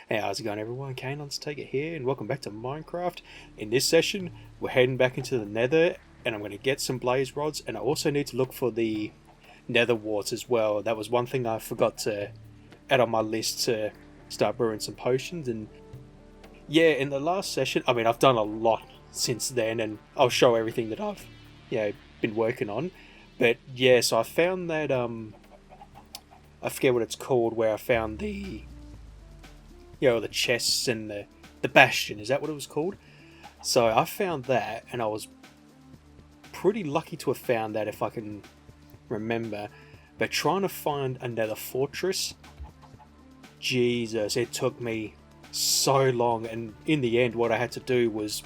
Hey, how's it going everyone? KayneHunterTaker here, and welcome back to Minecraft. In this session, we're heading back into the nether, and I'm going to get some blaze rods, and I also need to look for the nether warts as well. That was one thing I forgot to add on my list to start brewing some potions, and yeah, in the last session, I've done a lot since then, and I'll show everything that I've, been working on. But yeah, so I found that, I forget what it's called, where I found the chests and the bastion. Is that what it was called? So I found that, and I was pretty lucky to have found that, if I can remember. But trying to find another fortress, Jesus, it took me so long. And in the end, what I had to do was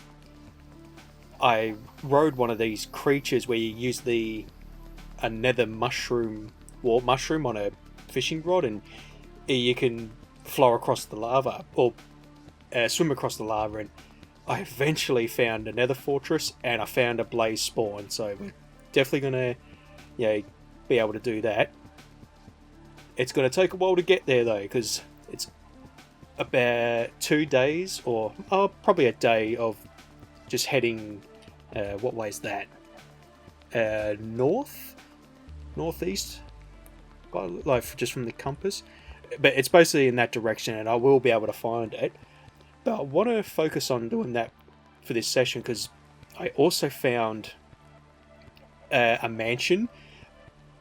I rode one of these creatures where you use a nether mushroom, wart mushroom, on a fishing rod, and you can flow across the lava, or swim across the lava, and I eventually found a nether fortress, and I found a blaze spawn, so we're definitely gonna be able to do that. It's gonna take a while to get there though, because it's about 2 days, or probably a day of just heading, what way is that? Northeast, like just from the compass. But it's basically in that direction, and I will be able to find it. But I want to focus on doing that for this session, because I also found a mansion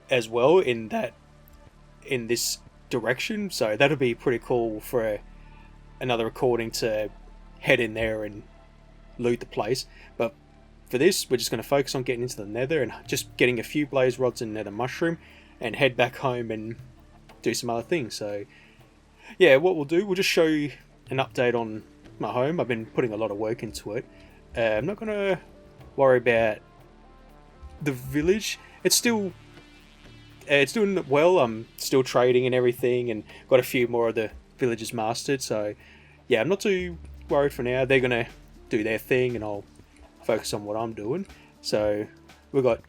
as well in this direction. So that'll be pretty cool for another recording to head in there and loot the place. But for this, we're just going to focus on getting into the nether and just getting a few blaze rods and nether mushroom, and head back home and do some other things. So yeah, what we'll do, we'll just show you an update on my home. I've been putting a lot of work into it. I'm not going to worry about the village. It's doing well. I'm still trading and everything, and got a few more of the villages mastered. So yeah, I'm not too worried for now. They're going to do their thing, and I'll focus on what I'm doing. So we've got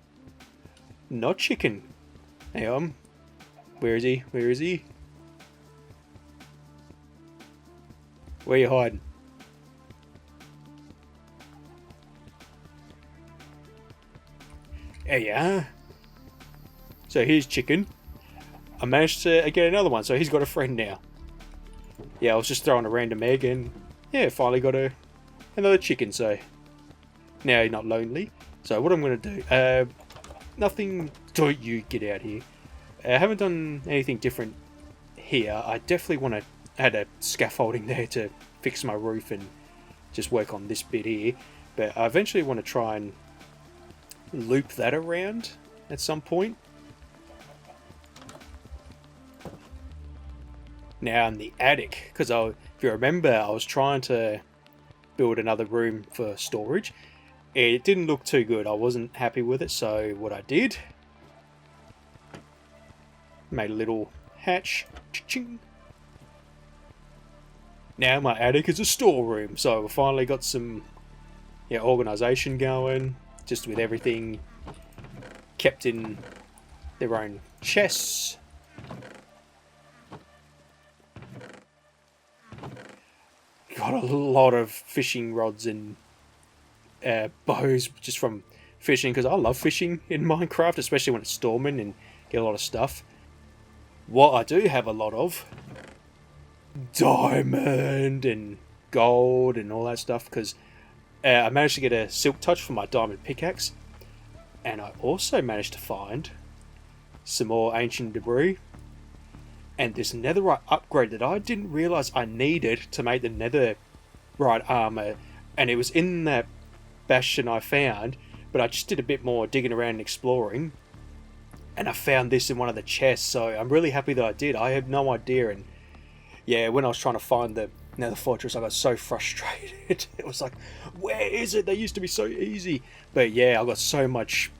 not chicken. Hang on. Where is he? Where is he? Where are you hiding? There you are. So here's chicken. I managed to get another one, so he's got a friend now. Yeah, I was just throwing a random egg, and yeah, finally got another chicken, so now you're not lonely. So what I'm going to do, nothing, don't you get out here. I haven't done anything different here. I definitely want to add a scaffolding there to fix my roof and just work on this bit here. But I eventually want to try and loop that around at some point. Now in the attic, because if you remember, I was trying to build another room for storage. It didn't look too good. I wasn't happy with it, so what I did, made a little hatch. Cha-ching. Now my attic is a storeroom, so we finally got some organisation going, just with everything kept in their own chests. Got a lot of fishing rods and bows just from fishing, because I love fishing in Minecraft, especially when it's storming and get a lot of stuff. What I do have a lot of, diamond and gold and all that stuff, because I managed to get a silk touch for my diamond pickaxe, and I also managed to find some more ancient debris and this netherite upgrade that I didn't realise I needed to make the netherite armour, and it was in that bastion I found, but I just did a bit more digging around and exploring, and I found this in one of the chests, so I'm really happy that I did. I had no idea, and yeah, when I was trying to find the nether fortress, I got so frustrated. It was like, where is it? They used to be so easy. But yeah, I got so much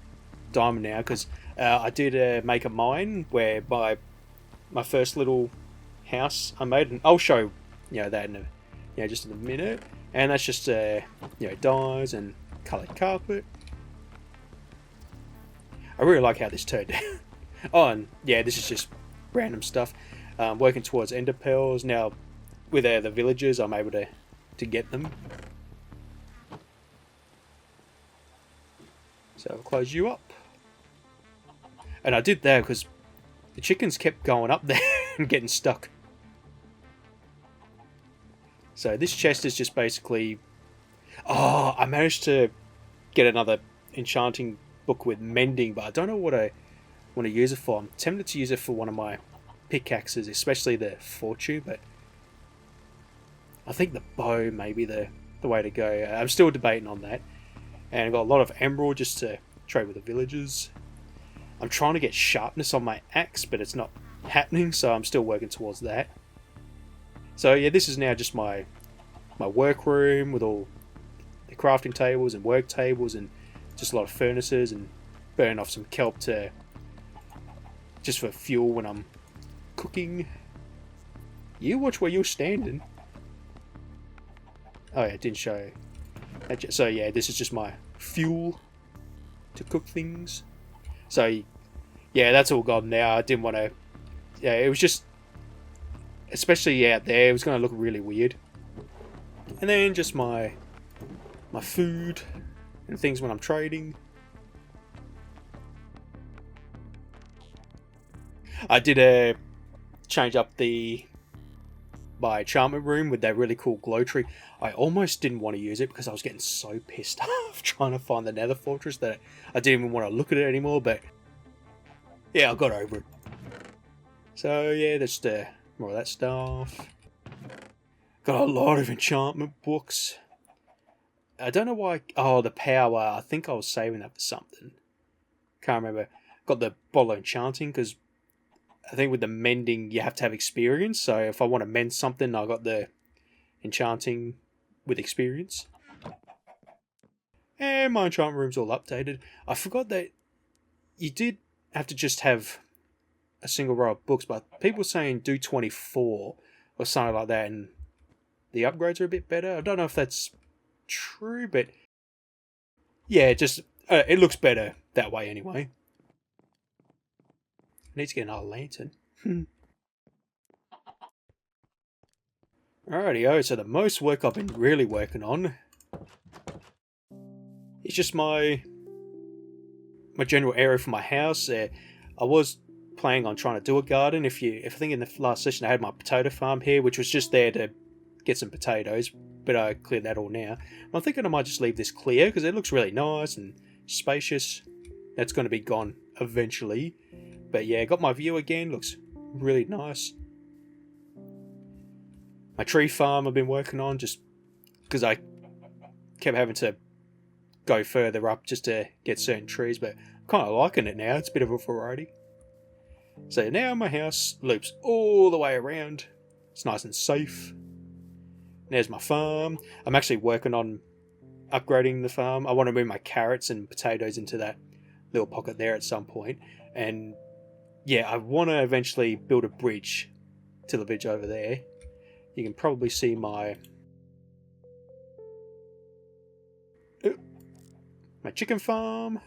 diamond now, because I did make a mine where my first little house I made, and I'll show that in just in a minute. And that's just dyes and coloured carpet. I really like how this turned out. Oh, and yeah, this is just random stuff. Working towards ender pearls now. with the villagers, I'm able to get them. So I'll close you up. And I did that because the chickens kept going up there and getting stuck. So this chest is just basically... Oh, I managed to get another enchanting book with mending, but I don't know what I want to use it for. I'm tempted to use it for one of my pickaxes, especially the fortune, but I think the bow may be the way to go. I'm still debating on that. And I've got a lot of emerald just to trade with the villagers. I'm trying to get sharpness on my axe, but it's not happening, so I'm still working towards that. So yeah, this is now just my workroom with all the crafting tables and work tables and just a lot of furnaces, and burn off some kelp to just for fuel when I'm cooking. You watch where you're standing. Oh yeah, it didn't show. So yeah, this is just my fuel to cook things. So yeah, that's all gone now. I didn't want to... Yeah, it was just... Especially out there, it was going to look really weird. And then just my food and things when I'm trading. I did change up my enchantment room with that really cool glow tree. I almost didn't want to use it because I was getting so pissed off trying to find the nether fortress that I didn't even want to look at it anymore, but yeah, I got over it. So yeah, that's more of that stuff. Got a lot of enchantment books. I don't know why... Oh, the power. I think I was saving that for something. Can't remember. Got the bottle of enchanting because I think with the mending you have to have experience. So if I want to mend something, I got the enchanting with experience. And my enchantment room's all updated. I forgot that you did have to just have a single row of books, but people were saying do 24 or something like that, and the upgrades are a bit better. I don't know if that's true, but yeah, just it looks better that way anyway. I need to get another lantern. Alrighty, so the most work I've been really working on is just my general area for my house. I was planning on trying to do a garden. If I think in the last session I had my potato farm here, which was just there to get some potatoes, but I cleared that all now. I'm thinking I might just leave this clear because it looks really nice and spacious. That's going to be gone eventually. But yeah, got my view again. Looks really nice. My tree farm I've been working on just because I kept having to go further up just to get certain trees, but I'm kind of liking it now. It's a bit of a variety. So now my house loops all the way around. It's nice and safe. There's my farm. I'm actually working on upgrading the farm. I want to move my carrots and potatoes into that little pocket there at some point. And yeah, I want to eventually build a bridge to the village over there. You can probably see my chicken farm,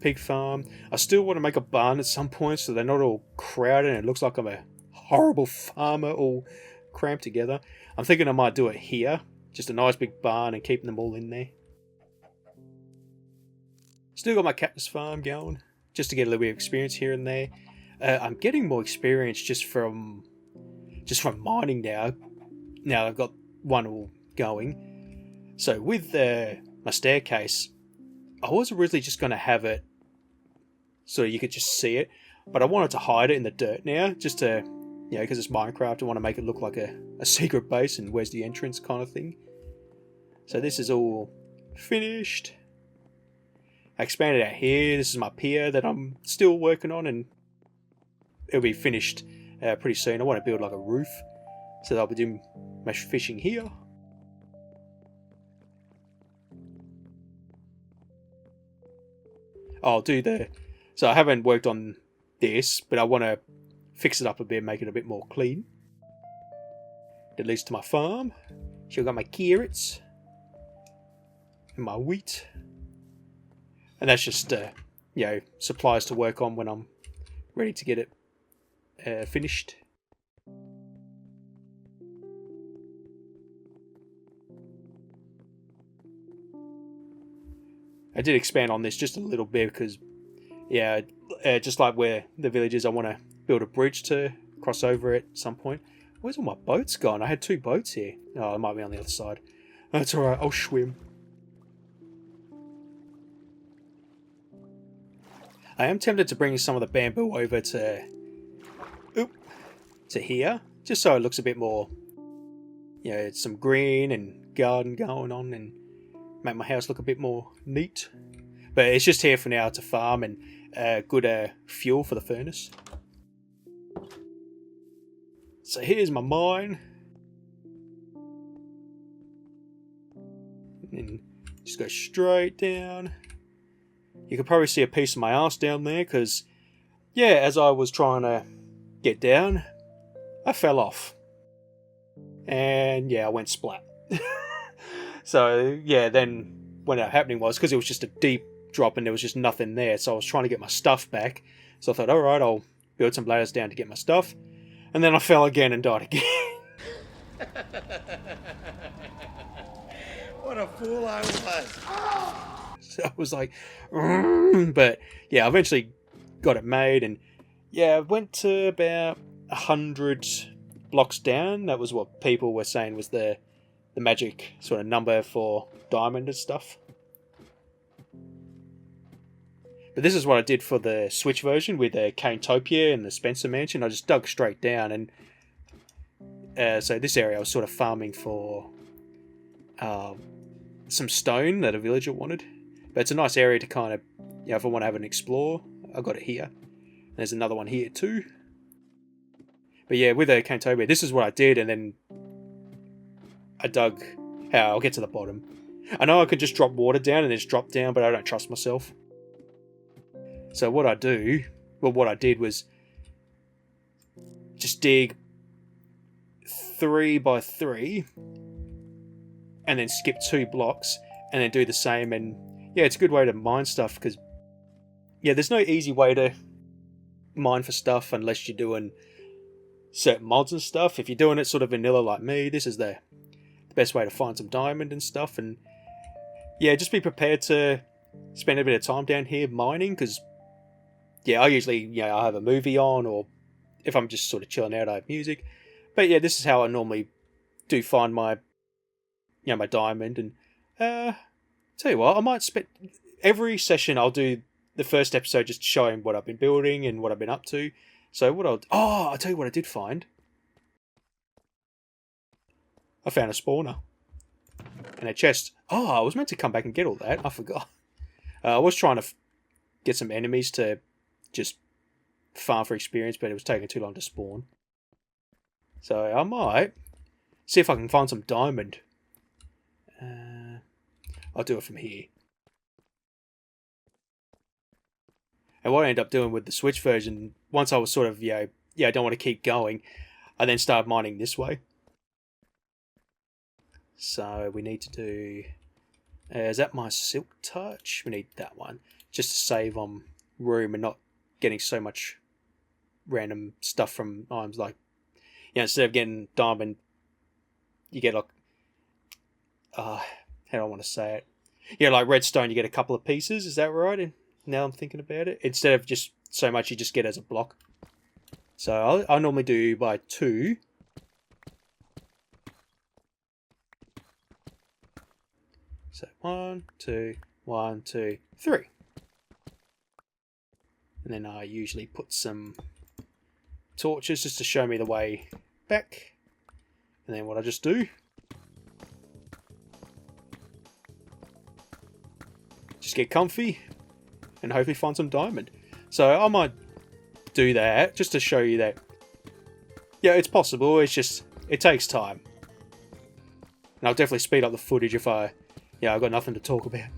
pig farm. I still want to make a barn at some point so they're not all crowded and it looks like I'm a horrible farmer all cramped together. I'm thinking I might do it here. Just a nice big barn and keeping them all in there. Still got my cactus farm going, just to get a little bit of experience here and there. I'm getting more experience just from mining now. Now I've got one all going. So with my staircase, I was originally just going to have it so you could just see it, but I wanted to hide it in the dirt now, just to, you know, because it's Minecraft, I want to make it look like a secret base and where's the entrance kind of thing. So this is all finished. I expanded out here. This is my pier that I'm still working on, and it'll be finished pretty soon. I want to build like a roof, so I'll be doing my fishing here. I'll do so I haven't worked on this, but I want to fix it up a bit, make it a bit more clean. That leads to my farm. So I've got my carrots and my wheat. And that's just, you know, supplies to work on when I'm ready to get it finished. I did expand on this just a little bit because, yeah, just like where the village is, I want to build a bridge to cross over at some point. Where's all my boats gone? I had 2 boats here. Oh, it might be on the other side. That's alright, I'll swim. I am tempted to bring some of the bamboo over to here, just so it looks a bit more, some green and garden going on and make my house look a bit more neat. But it's just here for now to farm and good fuel for the furnace. So here's my mine. And just go straight down. You can probably see a piece of my ass down there because, yeah, as I was trying to get down, I fell off. And, yeah, I went splat. So, yeah, then what ended up happening was, because it was just a deep drop and there was just nothing there, so I was trying to get my stuff back. So I thought, alright, I'll build some ladders down to get my stuff. And then I fell again and died again. What a fool I was. So I was like, but yeah, I eventually got it made, and yeah, I went to about 100 blocks down. That was what people were saying was the magic sort of number for diamond and stuff. But this is what I did for the Switch version with the KayneHunterTaker and the Spencer Mansion. I just dug straight down, and so this area I was sort of farming for some stone that a villager wanted. But it's a nice area to kind of, if I want to have an explore, I got it here. There's another one here too. But yeah, with the KayneHunterTaker, this is what I did, and then I dug. I'll get to the bottom. I know I could just drop water down and just drop down, but I don't trust myself. So what I did was just dig 3 by 3 and then skip 2 blocks and then do the same. And yeah, it's a good way to mine stuff because, yeah, there's no easy way to mine for stuff unless you're doing certain mods and stuff. If you're doing it sort of vanilla like me, this is the best way to find some diamond and stuff. And yeah, just be prepared to spend a bit of time down here mining because, yeah, I usually, I have a movie on, or if I'm just sort of chilling out, I have music. But yeah, this is how I normally do find my, my diamond. And tell you what, I might spend every session. I'll do the first episode just showing what I've been building and what I've been up to. So I'll tell you what I did find. I found a spawner and a chest. Oh, I was meant to come back and get all that. I forgot. I was trying to get some enemies to just farm for experience, but it was taking too long to spawn. So I might see if I can find some diamond. I'll do it from here. And what I ended up doing with the Switch version, once I was sort of, I don't want to keep going, I then started mining this way. So we need to do... is that my Silk Touch? We need that one. Just to save on room and not getting so much random stuff from items. Like, instead of getting diamond, you get like... how do I want to say it? Yeah, like redstone, you get a couple of pieces. Is that right? And now I'm thinking about it. Instead of just so much, you just get as a block. So I normally do by 2. So 1, 2, 1, 2, 3. And then I usually put some torches just to show me the way back. And then what I just do, just get comfy and hopefully find some diamond. So I might do that just to show you that, it's possible. It's just, it takes time. And I'll definitely speed up the footage if I've got nothing to talk about.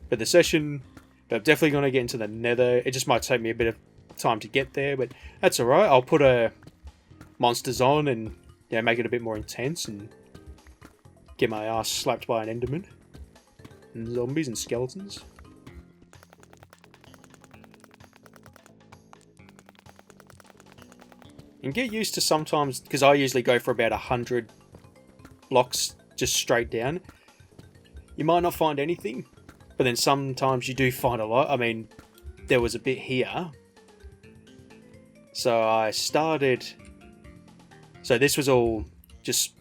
But the session, I'm definitely going to get into the nether. It just might take me a bit of time to get there, but that's alright. I'll put monsters on and make it a bit more intense and get my ass slapped by an enderman. And zombies and skeletons. And get used to sometimes, because I usually go for about 100 blocks just straight down. you might not find anything, but then sometimes you do find a lot. I mean, there was a bit here. So I started... So this was all just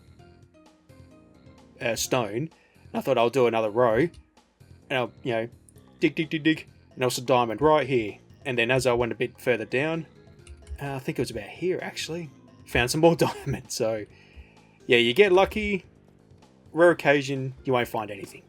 stone. And I thought I'll do another row. And I'll, dig. And also diamond right here. And then as I went a bit further down, I think it was about here actually, found some more diamonds. So yeah, you get lucky. Rare occasion, you won't find anything.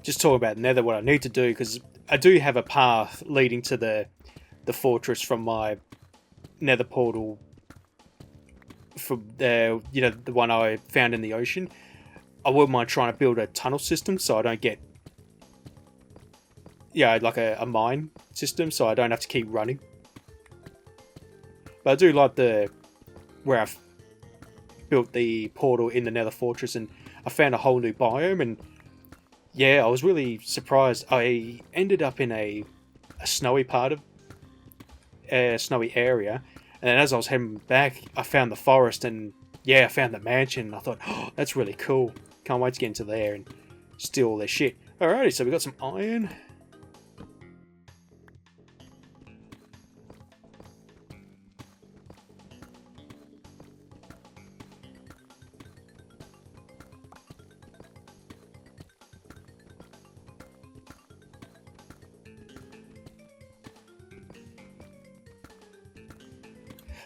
Just talk about Nether, what I need to do, because I do have a path leading to the fortress from my Nether portal, from the the one I found in the ocean. I wouldn't mind trying to build a tunnel system so I don't get like a mine system, so I don't have to keep running. But I do like where I've built the portal in the Nether fortress, and I found a whole new biome. And yeah, I was really surprised. I ended up in a snowy part of snowy area, and then as I was heading back, I found the forest, and yeah, I found the mansion. And I thought, oh, that's really cool. Can't wait to get into there and steal all their shit. Alrighty, so we got some iron.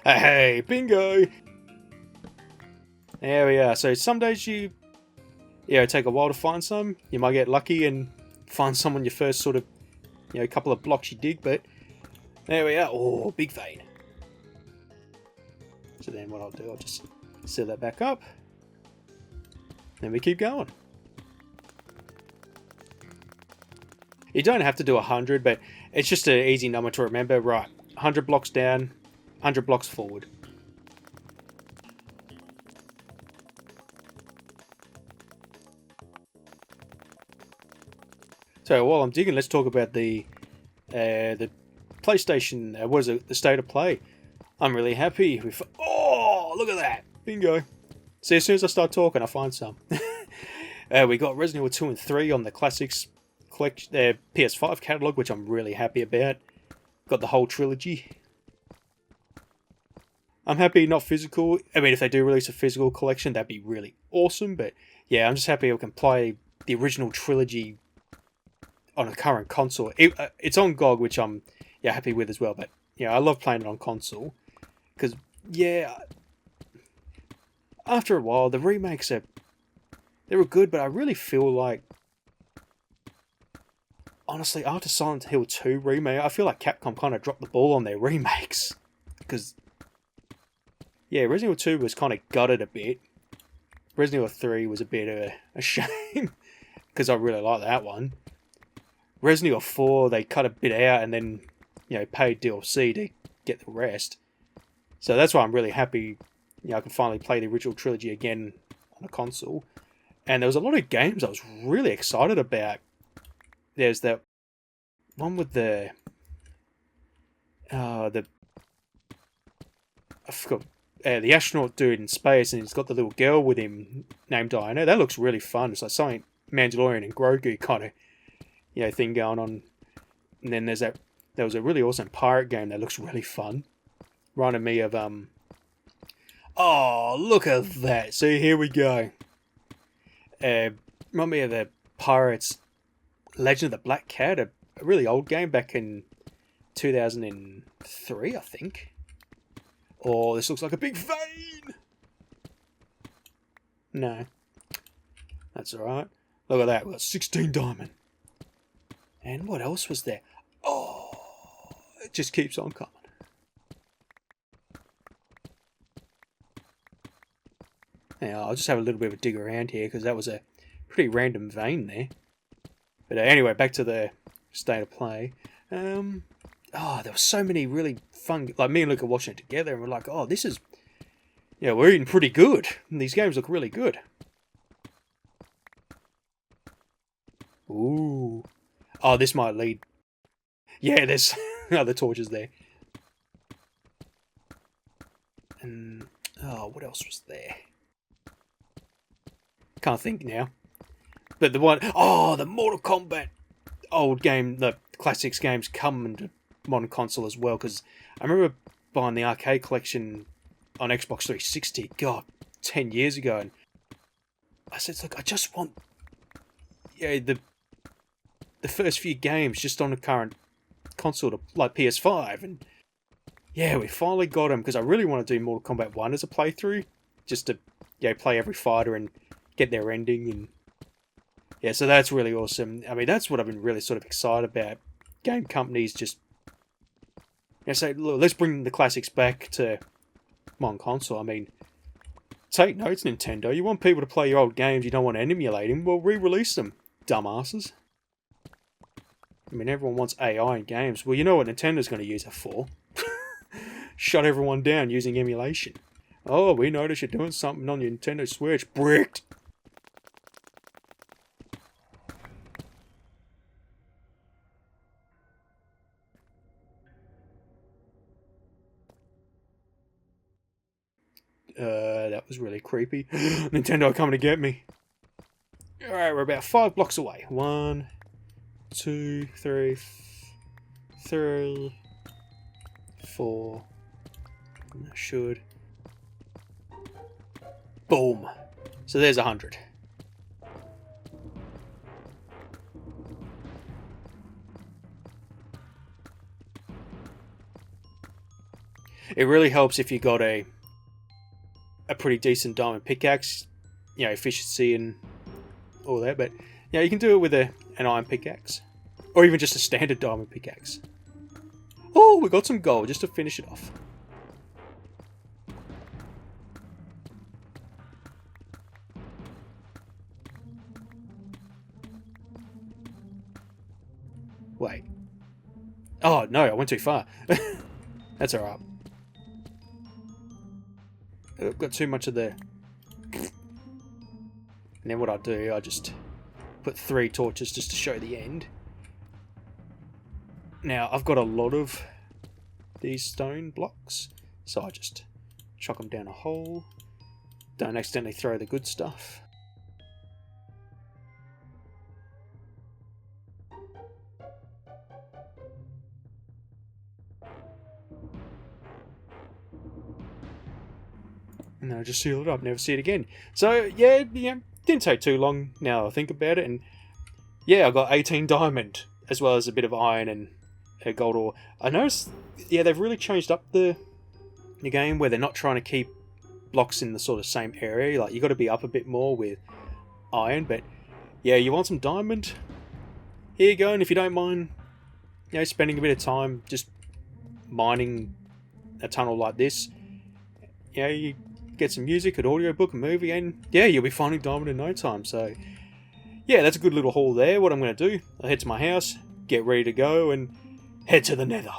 Hey, bingo! There we are. So some days you take a while to find some. You might get lucky and find some on your first sort of, couple of blocks you dig, but there we are. Oh, big vein. So then what I'll do, I'll just seal that back up. Then we keep going. You don't have to do 100, but it's just an easy number to remember. Right, 100 blocks down, 100 blocks forward. So while I'm digging, let's talk about the PlayStation. What is it? The state of play. I'm really happy with. Oh, look at that! Bingo. See, as soon as I start talking, I find some. We got Resident Evil 2 and 3 on the Classics collection, PS5 catalog, which I'm really happy about. Got the whole trilogy. I'm happy not physical. I mean, if they do release a physical collection, that'd be really awesome. But yeah, I'm just happy I can play the original trilogy on a current console. It's on GOG, which I'm happy with as well. But yeah, I love playing it on console because after a while the remakes they were good, but I really feel like, honestly, after Silent Hill 2 remake, I feel like Capcom kind of dropped the ball on their remakes because Resident Evil 2 was kind of gutted a bit. Resident Evil 3 was a bit of a shame because I really like that one. Resident Evil 4, they cut a bit out and then, paid DLC to get the rest. So that's why I'm really happy, I can finally play the original trilogy again on a console. And there was a lot of games I was really excited about. There's that one with I forgot, the astronaut dude in space, and he's got the little girl with him named Diana. That looks really fun. It's like something Mandalorian and Grogu kind of thing going on. And then there was a really awesome pirate game that looks really fun. Reminded me of oh, look at that. See, here we go. Remind me of the Pirates Legend of the Black Cat, a really old game back in 2003, I think. Oh, this looks like a big vein. No. That's alright. Look at that, we've got 16 diamond. And what else was there? Oh, it just keeps on coming. Now, I'll just have a little bit of a dig around here because that was a pretty random vein there. But anyway, back to the state of play. There were so many really fun... Like, me and Luke are watching it together and we're like, oh, this is... we're eating pretty good. And these games look really good. Ooh. Oh, this might lead. Yeah, there's other torches there. And oh, what else was there? Can't think now. But the one, oh, the Mortal Kombat old game, the classics games come into modern console as well. Because I remember buying the arcade collection on Xbox 360. God, 10 years ago, and I said, look, I just want, the first few games just on the current console, like PS5, and yeah, we finally got them because I really want to do Mortal Kombat 1 as a playthrough, just to play every fighter and get their ending, and yeah, so that's really awesome. I mean, that's what I've been really sort of excited about. Game companies just say, look, let's bring the classics back to modern console. I mean, take notes, Nintendo. You want people to play your old games, you don't want to emulate them, well, re-release them, dumbasses. I mean, everyone wants AI in games. Well, you know what Nintendo's going to use it for? Shut everyone down using emulation. Oh, we noticed you're doing something on your Nintendo Switch. Bricked! That was really creepy. Nintendo are coming to get me. Alright, we're about 5 blocks away. 1, 2, 3, 4. I should. Boom. So there's 100. It really helps if you got a pretty decent diamond pickaxe, efficiency and all that, but you can do it with an iron pickaxe. Or even just a standard diamond pickaxe. Oh, we got some gold just to finish it off. Wait. Oh, no, I went too far. That's alright. I've got too much of the... And then what I do, I just put 3 torches just to show the end. Now, I've got a lot of these stone blocks, so I just chuck them down a hole. Don't accidentally throw the good stuff. And then I just seal it up, never see it again. So, yeah, didn't take too long now I think about it. And yeah, I got 18 diamond, as well as a bit of iron and gold ore. I noticed, they've really changed up the game where they're not trying to keep blocks in the sort of same area. Like, you got to be up a bit more with iron. But yeah, you want some diamond? Here you go. And if you don't mind, spending a bit of time just mining a tunnel like this, you get some music, an audiobook, a movie, and you'll be finding diamond in no time. So yeah, that's a good little haul there. What I'm going to do, I'll head to my house, get ready to go, and head to the nether.